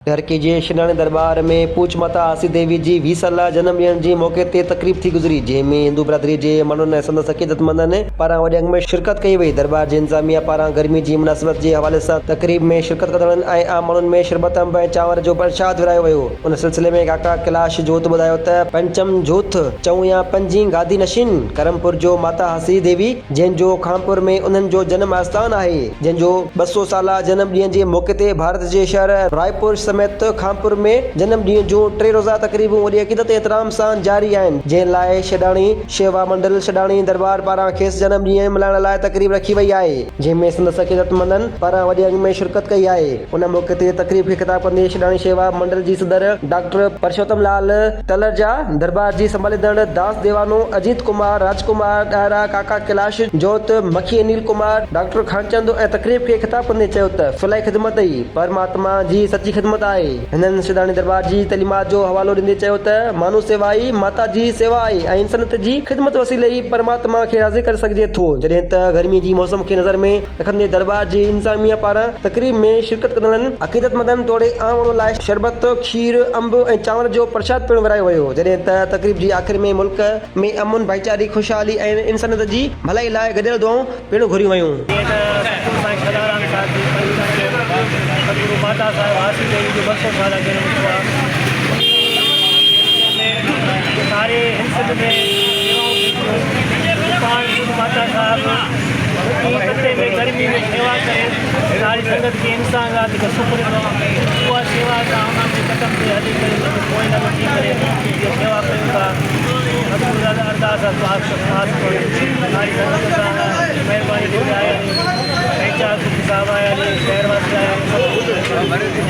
घर के जे शिनाणे दरबार में पूछ माता आसी देवी जी 20 साल जन्म ॾियण जी मौके ते तकरीब थी गुज़री, जंहिंमें हिंदू बिरादरी जे माण्हुनि ऐं संदसि अक़ीदतमंदनि पारां वॾे अंग में शिरकत कई वई। दरबार जे इंतज़ामिया पारां गर्मी जी मुनासिबत जे हवाले सां तकरीब में शिरकत कंदड़नि ऐं आम माण्हुनि में शरबत अंब ऐं चांवर जो प्रसाद विरायो वियो। उन सिलसिले में काका कैलाश जोत ॿुधायो त पंचम जोत चऊं या पंजी गादी नशीन करमपुर जो माता हासी देवी, जंहिंजो खानपुर में उन्हनि जो जन्म आस्थान आहे, जंहिंजो 200 साल जन्म ॾींहं जे मौके ते भारत जे शहर रायपुर समेत खानपुर में जन्म ॾींहं जूं 3 रोज़ा तकरीबूं वॾी अक़ीदत एतिराम सां जारी आहिनि, जंहिं लाइ छेड़ाणी शेवा मंडल छेड़ाणी दरबार पारां खेसि जन्म ॾींहुं मल्हाइण लाइ तकरीब रखी वई आहे, जंहिंमें संदसि अक़ीदतमंदनि पारां वॾे अंग में शिरकत कई आहे। उन मौके ते तकरीब खे ख़िताब कंदे छेड़ाणी शेवा मंडल जी सदर डॉक्टर परशोत्तम लाल तलरेजा, दरबार जी संभालींदड़ दास देवानो, अजीत कुमार, राजकुमार डायरा, काका कैलाश जोत, मखी अनिल कुमार, डॉक्टर खानचंद ऐं तकरीब खे ख़िताब कंदे चयो त फलाही ख़िदमत ई परमात्मा जी सची ख़िदमत आहे। हिननि छेड़ाणी दरबार जी तइलीमात जो हवालो ॾींदे चयो त माण्हू सेवा ई माता जी सेवा आहे ऐं इंसानियत जी ख़िदमत वसीले ई परमात्मा खे राज़ी करे सघिजे थो। जॾहिं त गर्मी जी मौसम खे नज़र में रखंदे दरबार जी इंतज़ामिया पारां तकरीब में शिरकत कंदड़नि अक़ीदतमंदनि तोड़े आम माण्हुनि लाइ शरबत, खीर, अंब ऐं चांवर जो प्रसाद पिणु विरायो वियो। जॾहिं त तकरीब जी आख़िर में मुल्क में अमन, भाईचारी, ख़ुशहाली ऐं इंसानियत जी भलाई लाइ गॾियल दुआऊं पिणु घुरियूं वयूं। माता साहिब हासी देवी जो 200 साल जन्म हुआ। सारे हिंद में माता साहब में गर्मी में सेवा करें, सारी संगत के इंसान का शुक्र उहा सेवा का उन्होंने कदम से हली करे कोई न बची करे सेवा करूँगा अरदास सारी संगत का महिरबानी हो जाए। शहर वासी आया